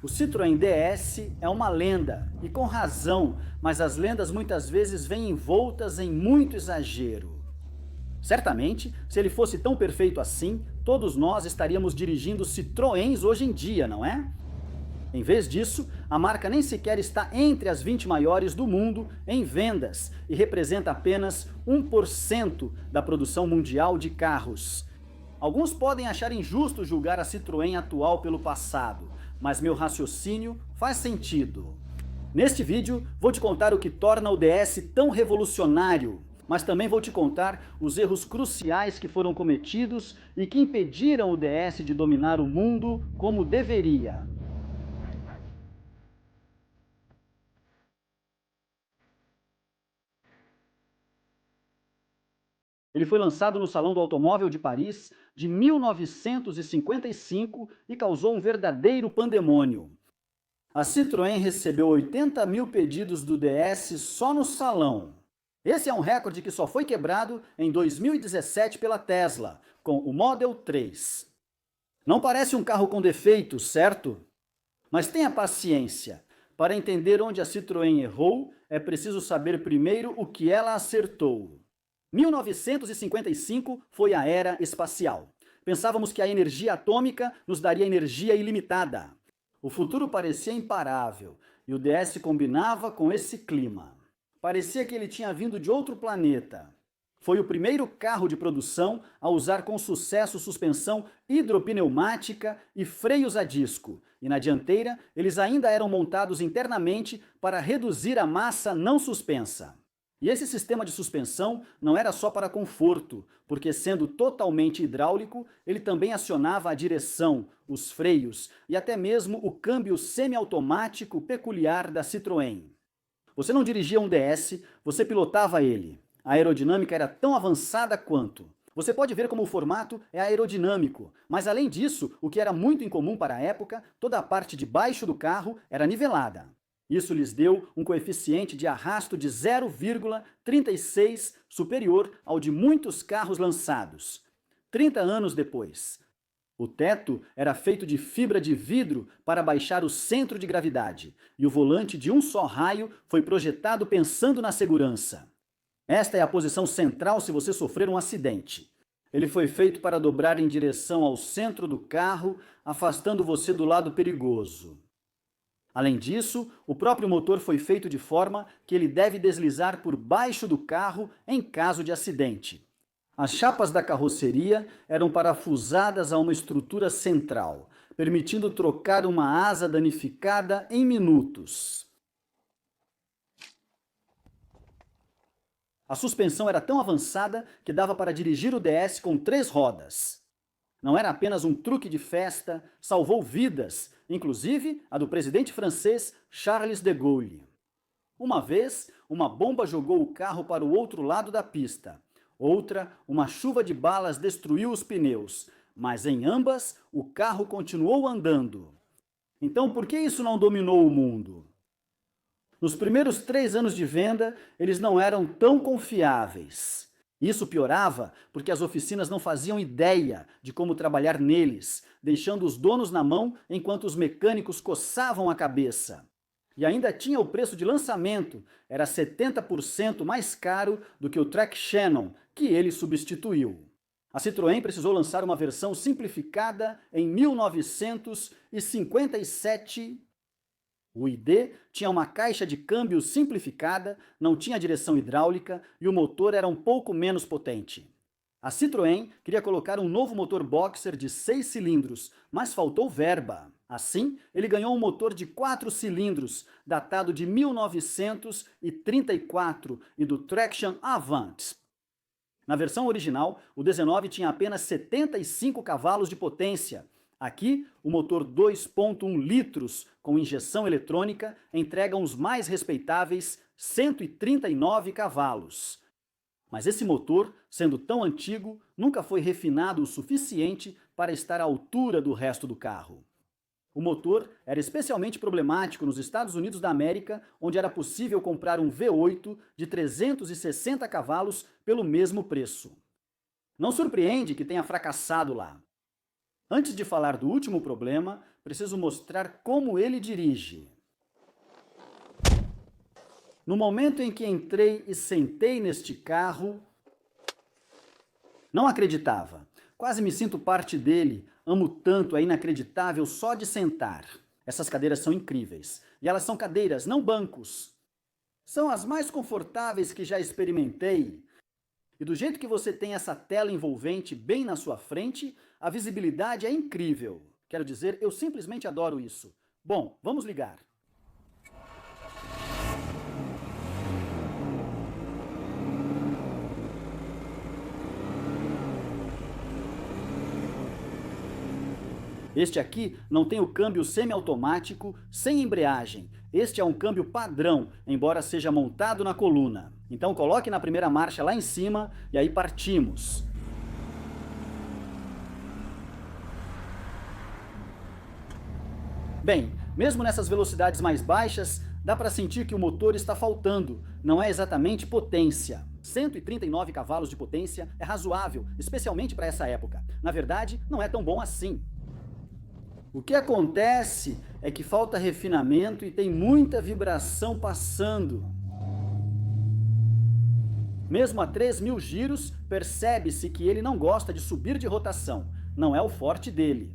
O Citroën DS é uma lenda, e com razão, mas as lendas muitas vezes vêm envoltas em muito exagero. Certamente, se ele fosse tão perfeito assim, todos nós estaríamos dirigindo Citroëns hoje em dia, não é? Em vez disso, a marca nem sequer está entre as 20 maiores do mundo em vendas e representa apenas 1% da produção mundial de carros. Alguns podem achar injusto julgar a Citroën atual pelo passado, mas meu raciocínio faz sentido. Neste vídeo, vou te contar o que torna o DS tão revolucionário, mas também vou te contar os erros cruciais que foram cometidos e que impediram o DS de dominar o mundo como deveria. Ele foi lançado no Salão do Automóvel de Paris de 1955 e causou um verdadeiro pandemônio. A Citroën recebeu 80 mil pedidos do DS só no salão. Esse é um recorde que só foi quebrado em 2017 pela Tesla, com o Model 3. Não parece um carro com defeitos, certo? Mas tenha paciência. Para entender onde a Citroën errou, é preciso saber primeiro o que ela acertou. 1955 foi a era espacial. Pensávamos que a energia atômica nos daria energia ilimitada. O futuro parecia imparável e o DS combinava com esse clima. Parecia que ele tinha vindo de outro planeta. Foi o primeiro carro de produção a usar com sucesso suspensão hidropneumática e freios a disco, e na dianteira eles ainda eram montados internamente para reduzir a massa não suspensa. E esse sistema de suspensão não era só para conforto, porque sendo totalmente hidráulico, ele também acionava a direção, os freios e até mesmo o câmbio semiautomático peculiar da Citroën. Você não dirigia um DS, você pilotava ele. A aerodinâmica era tão avançada quanto. Você pode ver como o formato é aerodinâmico, mas além disso, o que era muito incomum para a época, toda a parte de baixo do carro era nivelada. Isso lhes deu um coeficiente de arrasto de 0,36 superior ao de muitos carros lançados. 30 anos depois. O teto era feito de fibra de vidro para baixar o centro de gravidade, e o volante de um só raio foi projetado pensando na segurança. Esta é a posição central se você sofrer um acidente. Ele foi feito para dobrar em direção ao centro do carro, afastando você do lado perigoso. Além disso, o próprio motor foi feito de forma que ele deve deslizar por baixo do carro em caso de acidente. As chapas da carroceria eram parafusadas a uma estrutura central, permitindo trocar uma asa danificada em minutos. A suspensão era tão avançada que dava para dirigir o DS com 3 rodas. Não era apenas um truque de festa, salvou vidas, inclusive a do presidente francês Charles de Gaulle. Uma vez, uma bomba jogou o carro para o outro lado da pista. Outra, uma chuva de balas destruiu os pneus, mas em ambas o carro continuou andando. Então por que isso não dominou o mundo? Nos primeiros 3 anos de venda, eles não eram tão confiáveis. Isso piorava porque as oficinas não faziam ideia de como trabalhar neles, deixando os donos na mão enquanto os mecânicos coçavam a cabeça. E ainda tinha o preço de lançamento, era 70% mais caro do que o Track Shannon, que ele substituiu. A Citroën precisou lançar uma versão simplificada em 1957. O ID tinha uma caixa de câmbio simplificada, não tinha direção hidráulica e o motor era um pouco menos potente. A Citroën queria colocar um novo motor boxer de 6 cilindros, mas faltou verba. Assim, ele ganhou um motor de 4 cilindros, datado de 1934 e do Traction Avant. Na versão original, o 19 tinha apenas 75 cavalos de potência. Aqui, o motor 2.1 litros com injeção eletrônica entrega os mais respeitáveis 139 cavalos. Mas esse motor, sendo tão antigo, nunca foi refinado o suficiente para estar à altura do resto do carro. O motor era especialmente problemático nos Estados Unidos da América, onde era possível comprar um V8 de 360 cavalos pelo mesmo preço. Não surpreende que tenha fracassado lá. Antes de falar do último problema, preciso mostrar como ele dirige. No momento em que entrei e sentei neste carro, não acreditava. Quase me sinto parte dele. Amo tanto, é inacreditável só de sentar. Essas cadeiras são incríveis. E elas são cadeiras, não bancos. São as mais confortáveis que já experimentei. E do jeito que você tem essa tela envolvente bem na sua frente, a visibilidade é incrível. Quero dizer, eu simplesmente adoro isso. Bom, vamos ligar. Este aqui não tem o câmbio semiautomático sem embreagem. Este é um câmbio padrão, embora seja montado na coluna. Então coloque na primeira marcha lá em cima e aí partimos. Bem, mesmo nessas velocidades mais baixas, dá para sentir que o motor está faltando. Não é exatamente potência. 139 cavalos de potência é razoável, especialmente para essa época. Na verdade, não é tão bom assim. O que acontece é que falta refinamento e tem muita vibração passando. Mesmo a 3.000 giros, percebe-se que ele não gosta de subir de rotação. Não é o forte dele.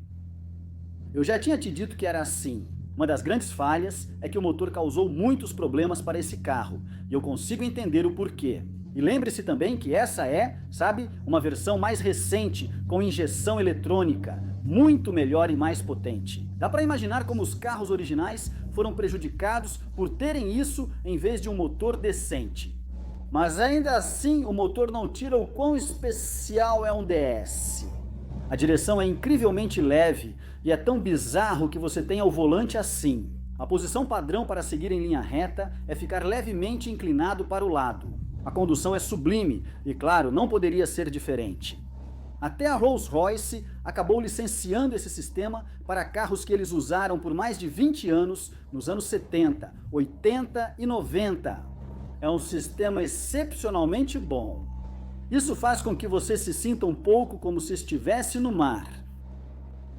Eu já tinha te dito que era assim. Uma das grandes falhas é que o motor causou muitos problemas para esse carro. E eu consigo entender o porquê. E lembre-se também que essa é, sabe, uma versão mais recente, com injeção eletrônica, muito melhor e mais potente. Dá para imaginar como os carros originais foram prejudicados por terem isso em vez de um motor decente. Mas ainda assim, o motor não tira o quão especial é um DS. A direção é incrivelmente leve e é tão bizarro que você tenha o volante assim. A posição padrão para seguir em linha reta é ficar levemente inclinado para o lado. A condução é sublime e, claro, não poderia ser diferente. Até a Rolls-Royce acabou licenciando esse sistema para carros que eles usaram por mais de 20 anos, nos anos 70, 80 e 90. É um sistema excepcionalmente bom. Isso faz com que você se sinta um pouco como se estivesse no mar.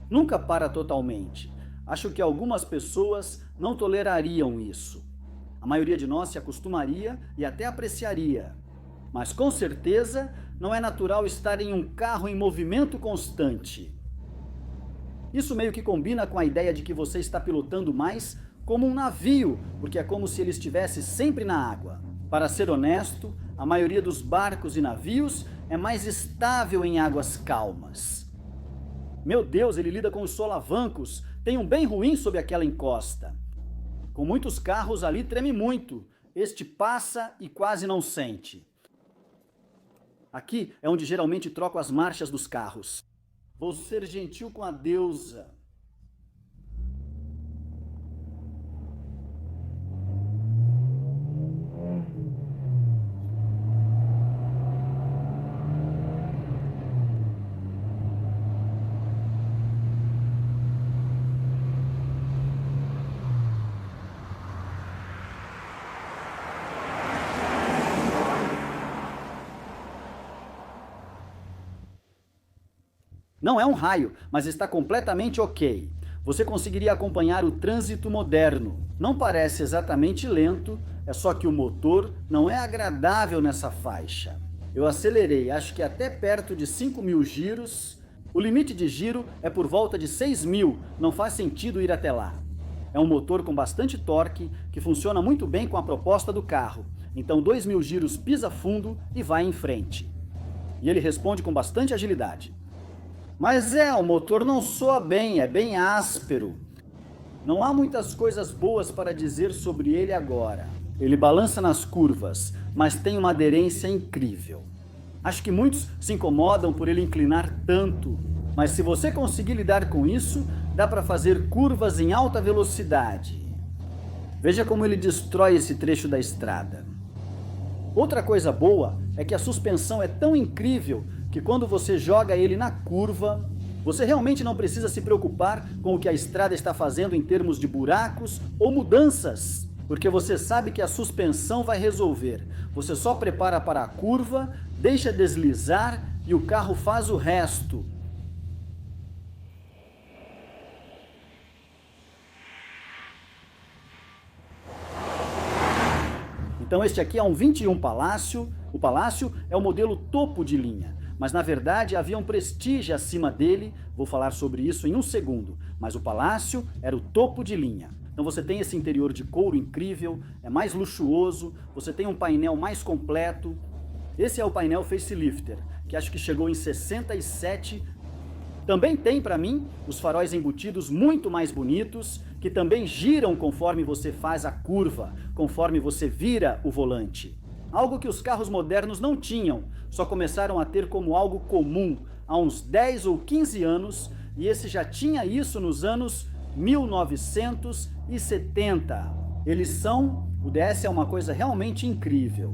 Nunca para totalmente. Acho que algumas pessoas não tolerariam isso. A maioria de nós se acostumaria e até apreciaria. Mas com certeza não é natural estar em um carro em movimento constante. Isso meio que combina com a ideia de que você está pilotando mais como um navio, porque é como se ele estivesse sempre na água. Para ser honesto, a maioria dos barcos e navios é mais estável em águas calmas. Meu Deus, ele lida com os solavancos, tem um bem ruim sob aquela encosta. Com muitos carros ali treme muito, este passa e quase não sente. Aqui é onde geralmente troco as marchas dos carros. Vou ser gentil com a deusa. Não é um raio, mas está completamente ok. Você conseguiria acompanhar o trânsito moderno. Não parece exatamente lento, é só que o motor não é agradável nessa faixa. Eu acelerei, acho que até perto de 5.000 giros. O limite de giro é por volta de 6.000, não faz sentido ir até lá. É um motor com bastante torque, que funciona muito bem com a proposta do carro. Então 2.000 giros pisa fundo e vai em frente. E ele responde com bastante agilidade. Mas o motor não soa bem, é bem áspero. Não há muitas coisas boas para dizer sobre ele agora. Ele balança nas curvas, mas tem uma aderência incrível. Acho que muitos se incomodam por ele inclinar tanto, mas se você conseguir lidar com isso, dá para fazer curvas em alta velocidade. Veja como ele destrói esse trecho da estrada. Outra coisa boa é que a suspensão é tão incrível que quando você joga ele na curva, você realmente não precisa se preocupar com o que a estrada está fazendo em termos de buracos ou mudanças, porque você sabe que a suspensão vai resolver. Você só prepara para a curva, deixa deslizar e o carro faz o resto. Então este aqui é um 21 Palácio. O Palácio é o modelo topo de linha, mas na verdade havia um Prestige acima dele. Vou falar sobre isso em um segundo, mas o Palácio era o topo de linha. Então você tem esse interior de couro incrível, é mais luxuoso, você tem um painel mais completo. Esse é o painel facelifter, que acho que chegou em 67. Também tem para mim os faróis embutidos muito mais bonitos, que também giram conforme você faz a curva, conforme você vira o volante. Algo que os carros modernos não tinham, só começaram a ter como algo comum há uns 10 ou 15 anos, e esse já tinha isso nos anos 1970. O DS é uma coisa realmente incrível.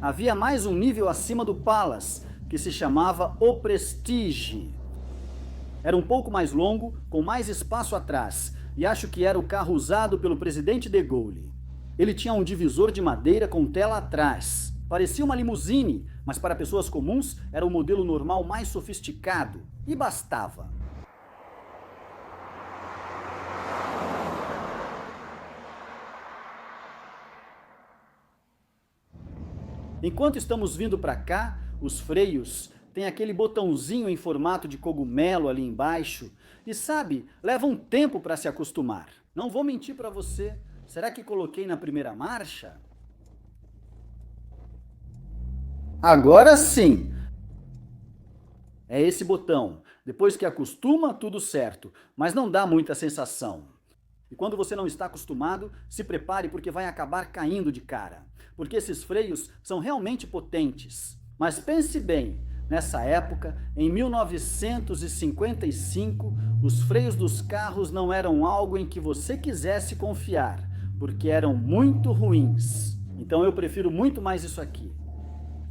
Havia mais um nível acima do Palace, que se chamava o Prestige. Era um pouco mais longo, com mais espaço atrás, e acho que era o carro usado pelo presidente de Gaulle. Ele tinha um divisor de madeira com tela atrás. Parecia uma limusine, mas para pessoas comuns era o modelo normal mais sofisticado, e bastava. Enquanto estamos vindo para cá, os freios têm aquele botãozinho em formato de cogumelo ali embaixo. E sabe, leva um tempo para se acostumar. Não vou mentir para você. Será que coloquei na primeira marcha? Agora sim! É esse botão. Depois que acostuma, tudo certo. Mas não dá muita sensação. E quando você não está acostumado, se prepare porque vai acabar caindo de cara. Porque esses freios são realmente potentes. Mas pense bem, nessa época, em 1955, os freios dos carros não eram algo em que você quisesse confiar, porque eram muito ruins. Então eu prefiro muito mais isso aqui.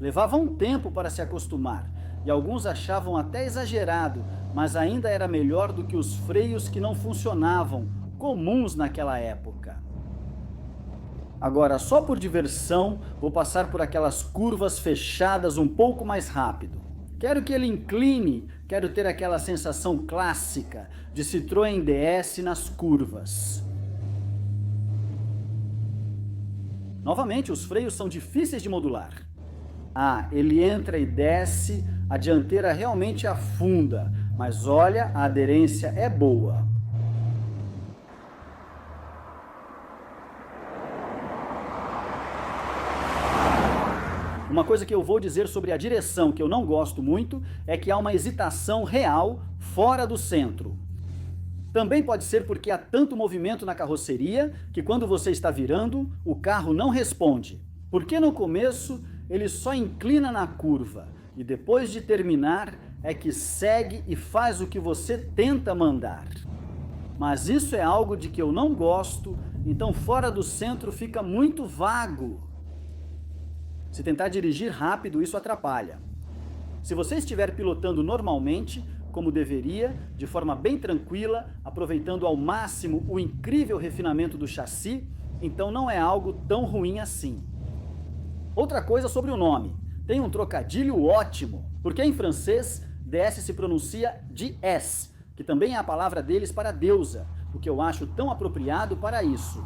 Levava um tempo para se acostumar, e alguns achavam até exagerado, mas ainda era melhor do que os freios que não funcionavam, comuns naquela época. Agora, só por diversão, vou passar por aquelas curvas fechadas um pouco mais rápido. Quero que ele incline, quero ter aquela sensação clássica de Citroën DS nas curvas. Novamente, os freios são difíceis de modular. Ele entra e desce, a dianteira realmente afunda, mas olha, a aderência é boa. Uma coisa que eu vou dizer sobre a direção que eu não gosto muito é que há uma hesitação real fora do centro. Também pode ser porque há tanto movimento na carroceria que quando você está virando, o carro não responde. Porque no começo ele só inclina na curva e depois de terminar é que segue e faz o que você tenta mandar. Mas isso é algo de que eu não gosto, então fora do centro fica muito vago. Se tentar dirigir rápido, isso atrapalha. Se você estiver pilotando normalmente, como deveria, de forma bem tranquila, aproveitando ao máximo o incrível refinamento do chassi, então não é algo tão ruim assim. Outra coisa sobre o nome. Tem um trocadilho ótimo, porque em francês, DS se pronuncia DS, que também é a palavra deles para deusa, o que eu acho tão apropriado para isso.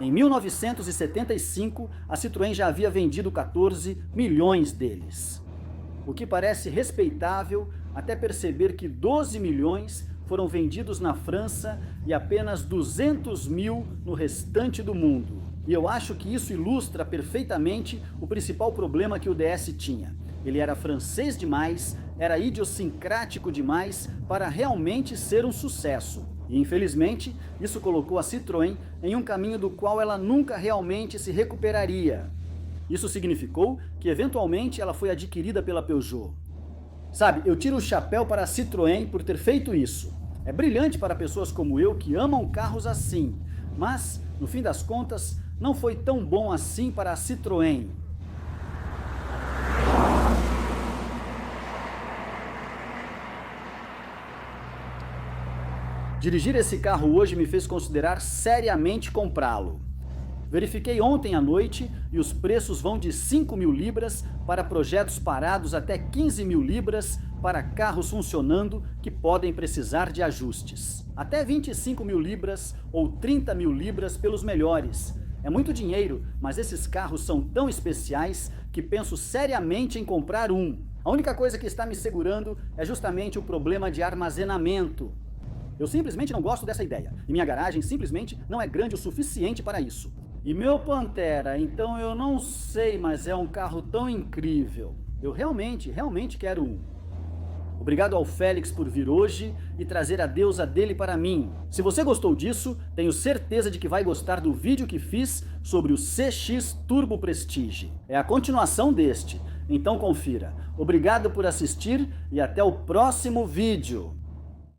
Em 1975, a Citroën já havia vendido 14 milhões deles. O que parece respeitável até perceber que 12 milhões foram vendidos na França e apenas 200 mil no restante do mundo. E eu acho que isso ilustra perfeitamente o principal problema que o DS tinha. Ele era francês demais, era idiosincrático demais para realmente ser um sucesso. E infelizmente, isso colocou a Citroën em um caminho do qual ela nunca realmente se recuperaria. Isso significou que eventualmente ela foi adquirida pela Peugeot. Sabe, eu tiro o chapéu para a Citroën por ter feito isso. É brilhante para pessoas como eu que amam carros assim, mas, no fim das contas, não foi tão bom assim para a Citroën. Dirigir esse carro hoje me fez considerar seriamente comprá-lo. Verifiquei ontem à noite e os preços vão de 5.000 libras para projetos parados até 15.000 libras para carros funcionando que podem precisar de ajustes. Até 25.000 libras ou 30.000 libras pelos melhores. É muito dinheiro, mas esses carros são tão especiais que penso seriamente em comprar um. A única coisa que está me segurando é justamente o problema de armazenamento. Eu simplesmente não gosto dessa ideia, e minha garagem simplesmente não é grande o suficiente para isso. E meu Pantera, então eu não sei, mas é um carro tão incrível. Eu realmente quero um. Obrigado ao Félix por vir hoje e trazer a deusa dele para mim. Se você gostou disso, tenho certeza de que vai gostar do vídeo que fiz sobre o CX Turbo Prestige. É a continuação deste, então confira. Obrigado por assistir e até o próximo vídeo.